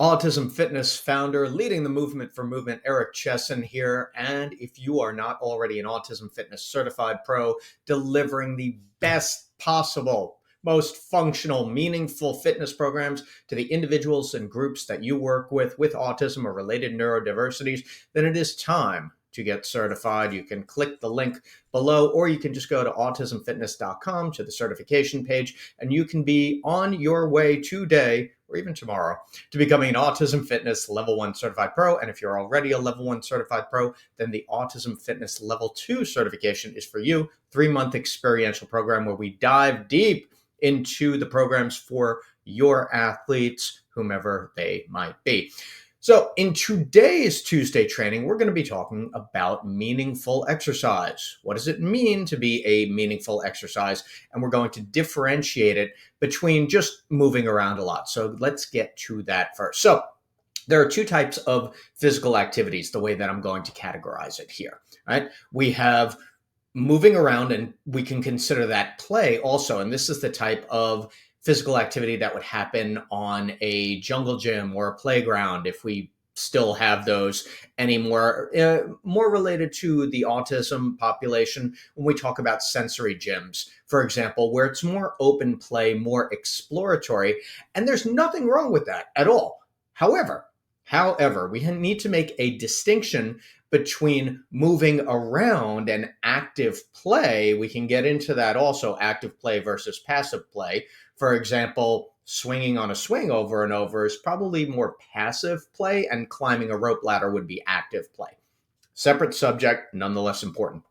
Autism Fitness founder, leading the movement for movement, Eric Chesson here. And if you are not already an Autism Fitness certified pro, delivering the best possible, most functional, meaningful fitness programs to the individuals and groups that you work with autism or related neurodiversities, then it is time to get certified. You can click the link below, or you can just go to autismfitness.com to the certification page, and you can be on your way today or even tomorrow to becoming an Autism Fitness Level 1 Certified Pro. And if you're already a Level 1 Certified Pro, then the Autism Fitness Level 2 certification is for you. 3-month experiential program where we dive deep into the programs for your athletes, whomever they might be. So in today's Tuesday training, we're going to be talking about meaningful exercise. What does it mean to be a meaningful exercise? And we're going to differentiate it between just moving around a lot. So let's get to that first. So there are two types of physical activities, the way that I'm going to categorize it here, right? We have moving around, and we can consider that play also. And this is the type of physical activity that would happen on a jungle gym or a playground, if we still have those anymore, more related to the autism population when we talk about sensory gyms, for example, where it's more open play, more exploratory, and there's nothing wrong with that at all. However, we need to make a distinction between moving around and active play. We can get into that also, active play versus passive play. For example, swinging on a swing over and over is probably more passive play, and climbing a rope ladder would be active play. Separate subject, nonetheless important.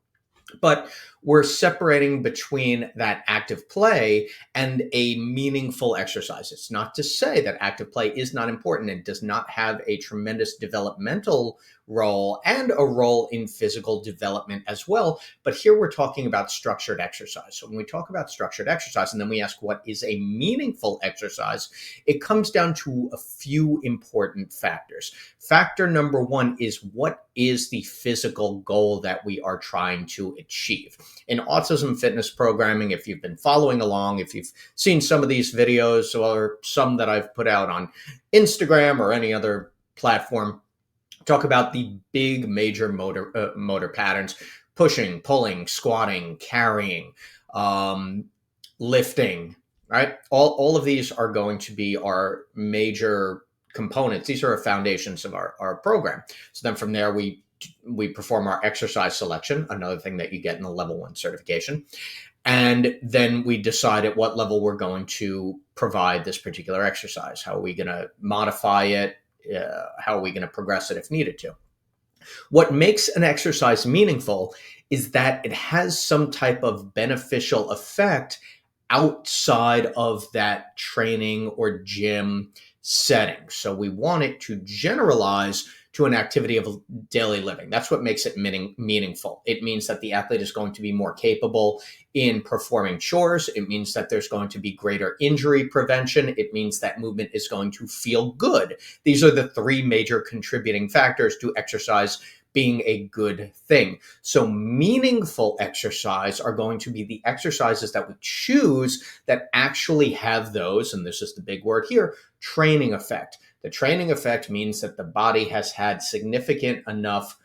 But we're separating between that active play and a meaningful exercise. It's not to say that active play is not important and does not have a tremendous developmental role and a role in physical development as well. But here we're talking about structured exercise. So when we talk about structured exercise and then we ask what is a meaningful exercise, it comes down to a few important factors. Factor number one is, what is the physical goal that we are trying to achieve? In autism fitness programming, if you've been following along, if you've seen some of these videos or some that I've put out on Instagram or any other platform, talk about the big major motor patterns: pushing, pulling, squatting, carrying, lifting, right? All of these are going to be our major components. These are our foundations of our program. So then from there, we perform our exercise selection, another thing that you get in the Level 1 certification. And then we decide at what level we're going to provide this particular exercise. How are we going to modify it? How are we going to progress it if needed to? What makes an exercise meaningful is that it has some type of beneficial effect outside of that training or gym setting. So we want it to generalize to an activity of daily living. That's what makes it meaningful. It means that the athlete is going to be more capable in performing chores. It means that there's going to be greater injury prevention. It means that movement is going to feel good. These are the three major contributing factors to exercise being a good thing. So meaningful exercise are going to be the exercises that we choose that actually have those, and this is the big word here, training effect. The training effect means that the body has had significant enough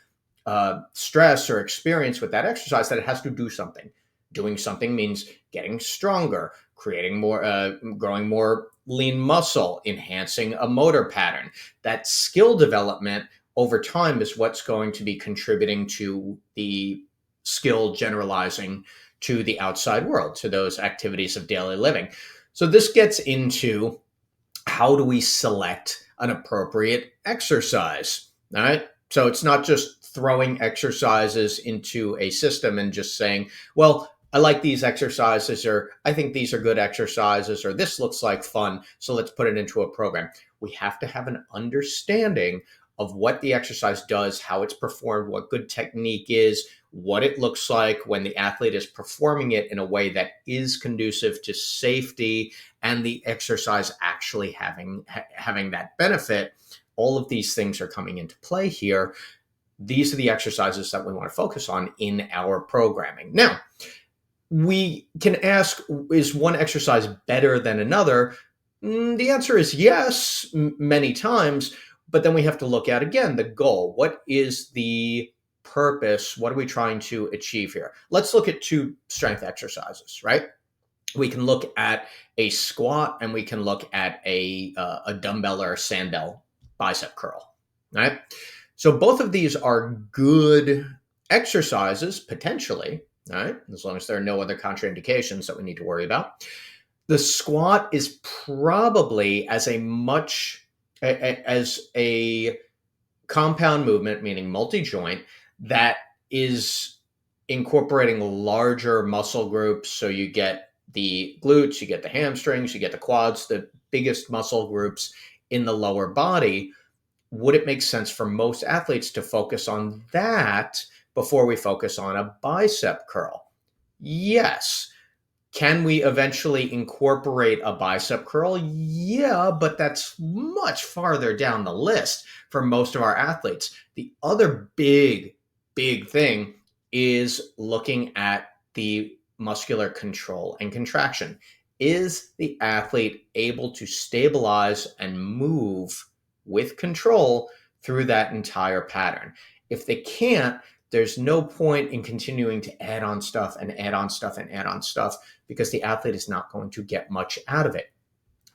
stress or experience with that exercise that it has to do something. Doing something means getting stronger, creating more, growing more lean muscle, enhancing a motor pattern. That skill development over time is what's going to be contributing to the skill generalizing to the outside world, to those activities of daily living. So this gets into, how do we select an appropriate exercise? All right. So it's not just throwing exercises into a system and just saying, well, I like these exercises, or I think these are good exercises, or this looks like fun, so let's put it into a program. We have to have an understanding of what the exercise does, how it's performed, what good technique is, what it looks like when the athlete is performing it in a way that is conducive to safety and the exercise actually having that benefit. All of these things are coming into play here. These are the exercises that we want to focus on in our programming. Now, we can ask, is one exercise better than another? The answer is yes, many times, but then we have to look at again the goal. What is the purpose? What are we trying to achieve here? Let's look at two strength exercises, right? We can look at a squat and we can look at a dumbbell or a sandbell bicep curl, right? So both of these are good exercises potentially, right? As long as there are no other contraindications that we need to worry about. The squat is probably as a compound movement, meaning multi-joint, that is incorporating larger muscle groups. So you get the glutes, you get the hamstrings, you get the quads, the biggest muscle groups in the lower body. Would it make sense for most athletes to focus on that before we focus on a bicep curl? Yes. Can we eventually incorporate a bicep curl? Yeah, but that's much farther down the list for most of our athletes. The other big thing is looking at the muscular control and contraction. Is the athlete able to stabilize and move with control through that entire pattern? If they can't, there's no point in continuing to add on stuff and add on stuff and add on stuff, because the athlete is not going to get much out of it.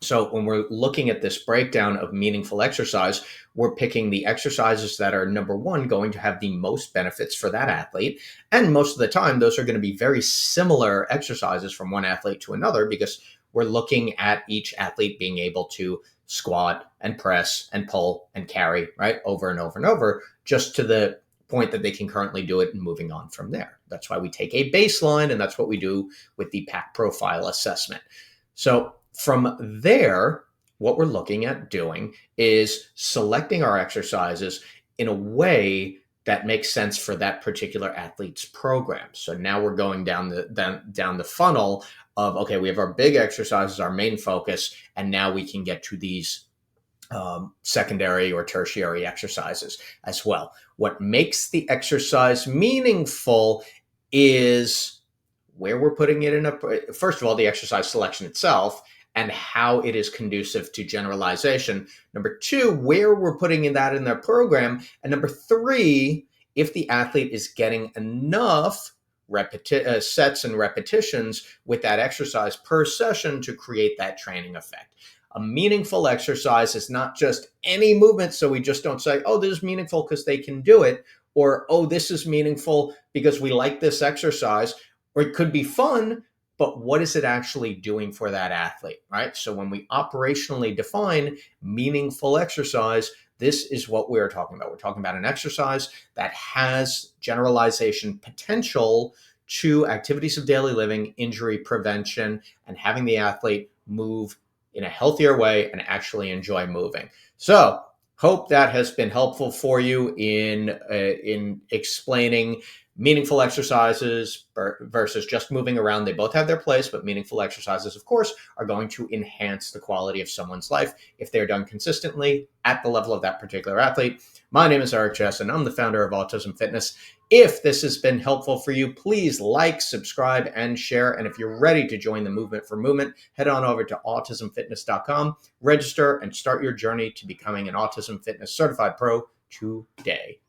So when we're looking at this breakdown of meaningful exercise, we're picking the exercises that are, number one, going to have the most benefits for that athlete. And most of the time, those are going to be very similar exercises from one athlete to another, because we're looking at each athlete being able to squat and press and pull and carry, right, over and over and over, just to the point that they can currently do it and moving on from there. That's why we take a baseline, and that's what we do with the PAC profile assessment. So from there, what we're looking at doing is selecting our exercises in a way that makes sense for that particular athlete's program. So now we're going down the funnel of, okay, we have our big exercises, our main focus, and now we can get to these secondary or tertiary exercises as well. What makes the exercise meaningful is where we're putting it in first of all, the exercise selection itself and how it is conducive to generalization. Number two, where we're putting that in their program. And number three, if the athlete is getting enough sets and repetitions with that exercise per session to create that training effect. A meaningful exercise is not just any movement, so we just don't say, oh, this is meaningful because they can do it, or, oh, this is meaningful because we like this exercise, or it could be fun, but what is it actually doing for that athlete, right? So when we operationally define meaningful exercise, this is what we're talking about. We're talking about an exercise that has generalization potential to activities of daily living, injury prevention, and having the athlete move in a healthier way and actually enjoy moving. So hope that has been helpful for you in explaining meaningful exercises versus just moving around. They both have their place, but meaningful exercises, of course, are going to enhance the quality of someone's life if they're done consistently at the level of that particular athlete. My name is Eric Chesson. I'm the founder of Autism Fitness. If this has been helpful for you, please like, subscribe, and share. And if you're ready to join the movement for movement, head on over to autismfitness.com, register, and start your journey to becoming an Autism Fitness Certified Pro today.